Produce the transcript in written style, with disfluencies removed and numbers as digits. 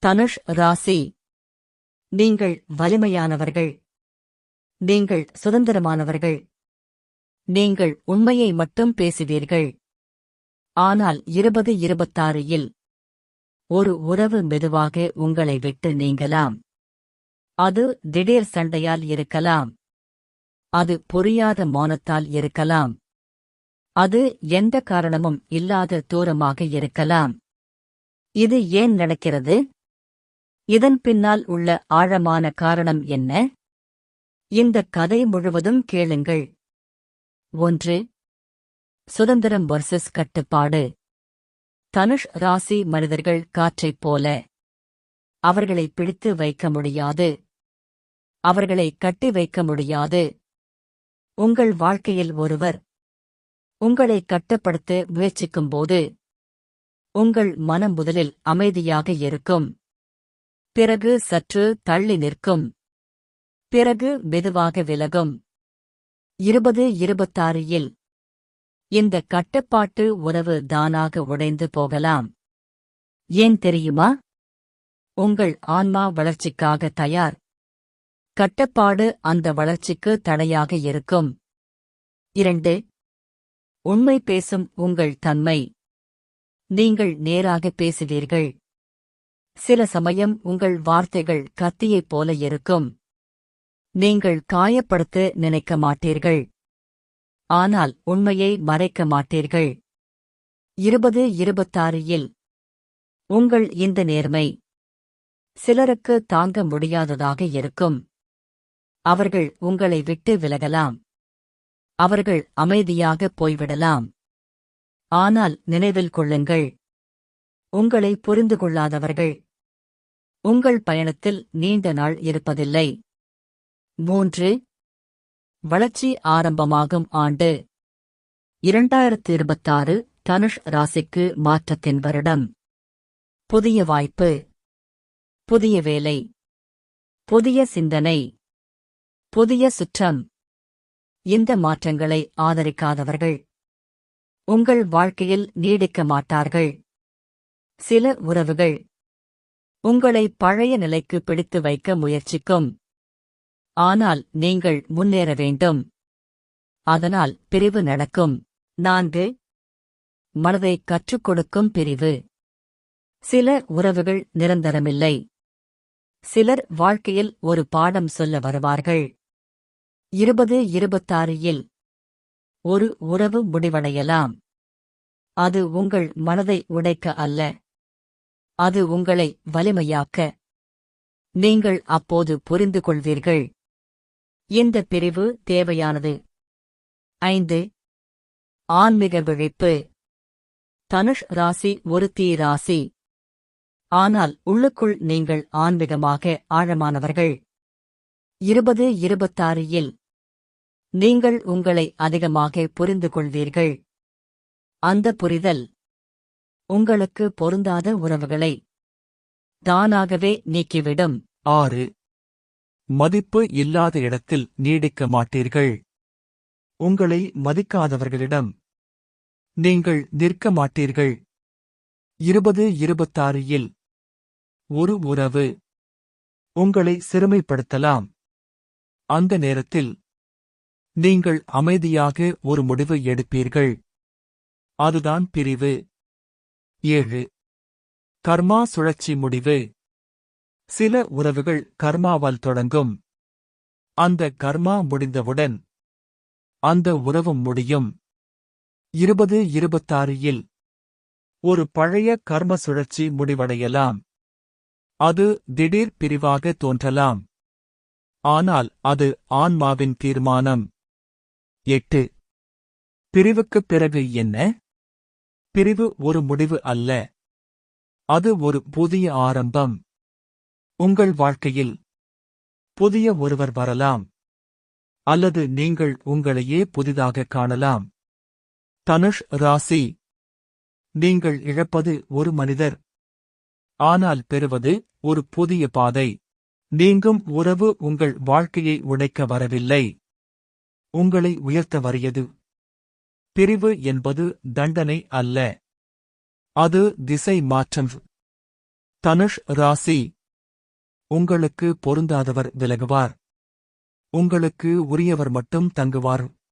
தனுஷ் ராசி. நீங்கள் வலிமையானவர்கள். நீங்கள் சுதந்திரமானவர்கள். நீங்கள் உண்மையை மட்டும் பேசுவீர்கள். ஆனால் 2026 ஒரு உறவு மெதுவாக உங்களை விட்டு நீங்கலாம். அது திடீர் சண்டையால் இருக்கலாம். அது புரியாத மௌனத்தால் இருக்கலாம். அது எந்த காரணமும் இல்லாத தூரமாக இருக்கலாம். இது ஏன் நடக்கிறது? இதன் பின்னால் உள்ள ஆழமான காரணம் என்ன? இந்த கதை முழுவதும் கேளுங்கள். 1. சுதந்திரம் வர்சஸ் கட்டுப்பாடு. தனுஷ் ராசி மனிதர்கள் காற்றைப் போல. அவர்களை பிடித்து வைக்க முடியாது. அவர்களை கட்டி வைக்க முடியாது. உங்கள் வாழ்க்கையில் ஒருவர் உங்களை கட்டுப்படுத்த முயற்சிக்கும்போது உங்கள் மனம் முதலில் அமைதியாக இருக்கும். பிறகு சற்று தள்ளி நிற்கும். பிறகு மெதுவாக விலகும். 2026 இந்த கட்டுப்பாட்டு உறவு தானாக உடைந்து போகலாம். ஏன் தெரியுமா? உங்கள் ஆன்மா வளர்ச்சிக்காக தயார். கட்டுப்பாடு அந்த வளர்ச்சிக்கு தடையாக இருக்கும். 2. உண்மை பேசும் உங்கள் தன்மை. நீங்கள் நேராக பேசுவீர்கள். சில சமயம் உங்கள் வார்த்தைகள் கத்தியைப் போல இருக்கும். நீங்கள் காயப்படுத்த நினைக்க மாட்டீர்கள். ஆனால் உண்மையை மறைக்க மாட்டீர்கள். 2026 உங்கள் இந்த நேர்மை சிலருக்கு தாங்க முடியாததாக இருக்கும். அவர்கள் உங்களை விட்டு விலகலாம். அவர்கள் அமைதியாக போய்விடலாம். ஆனால் நினைவில் கொள்ளுங்கள், உங்களை புரிந்து கொள்ளாதவர்கள் உங்கள் பயணத்தில் நீண்ட நாள் இருப்பதில்லை. 3. வளர்ச்சி ஆரம்பமாகும் ஆண்டு. 2026 தனுஷ் ராசிக்கு மாற்றத்தின் வருடம். புதிய வாய்ப்பு, புதிய வேலை, புதிய சிந்தனை, புதிய சுற்றம். இந்த மாற்றங்களை ஆதரிக்காதவர்கள் உங்கள் வாழ்க்கையில் நீடிக்க மாட்டார்கள். சில உறவுகள் உங்களை பழைய நிலைக்கு பிடித்து வைக்க முயற்சிக்கும். ஆனால் நீங்கள் முன்னேற வேண்டும். அதனால் பிரிவு நடக்கும். 4. மனதை கற்றுக் கொடுக்கும் பிரிவு. சில உறவுகள் நிரந்தரமில்லை. சிலர் வாழ்க்கையில் ஒரு பாடம் சொல்ல வருவார்கள். 2026 ஒரு உறவு முடிவடையலாம். அது உங்கள் மனதை உடைக்க அல்ல. அது உங்களை வலிமையாக்க. நீங்கள் அப்போது புரிந்து கொள்வீர்கள், இந்த பிரிவு தேவையானது. 5. ஆன்மீக விழிப்பு. தனுஷ் ராசி ஒரு தீ ராசி. ஆனால் உள்ளுக்குள் நீங்கள் ஆன்மீகமாக ஆழமானவர்கள். 2026 நீங்கள் உங்களை அதிகமாக புரிந்து கொள்வீர்கள். அந்த புரிதல் உங்களுக்கு பொருந்தாத உறவுகளை தானாகவே நீக்கிவிடும். 6. மதிப்பு இல்லாத இடத்தில் நீடிக்க மாட்டீர்கள். உங்களை மதிக்காதவர்களிடம் நீங்கள் நிற்க மாட்டீர்கள். 2026 ஒரு உறவு உங்களை சிறுமைப்படுத்தலாம். அந்த நேரத்தில் நீங்கள் அமைதியாக ஒரு முடிவு எடுப்பீர்கள். அதுதான் பிரிவு. 7. கர்மா சுழற்சி முடிவு. சில உறவுகள் கர்மாவால் தொடங்கும். அந்த கர்மா முடிந்தவுடன் அந்த உறவும் முடியும். 2026 ஒரு பழைய கர்ம சுழற்சி முடிவடையலாம். அது திடீர் பிரிவாக தோன்றலாம். ஆனால் அது ஆன்மாவின் தீர்மானம். 8. பிரிவுக்குப் பிறகு என்ன? பிரிவு ஒரு முடிவு அல்ல. அது ஒரு புதிய ஆரம்பம். உங்கள் வாழ்க்கையில் புதிய ஒருவர் வரலாம். அல்லது நீங்கள் உங்களையே புதிதாக காணலாம். தனுஷ் ராசி. நீங்கள் இழப்பது ஒரு மனிதர். ஆனால் பெறுவது ஒரு புதிய பாதை. நீங்கும் உறவு உங்கள் வாழ்க்கையை உடைக்க வரவில்லை, உங்களை உயர்த்த வரியது. பிரிவு என்பது தண்டனை அல்ல. அது திசை மாற்றம். தனுஷ் ராசி. உங்களுக்கு பொருந்தாதவர் விலகுவார். உங்களுக்கு உரியவர் மட்டும் தங்குவார்.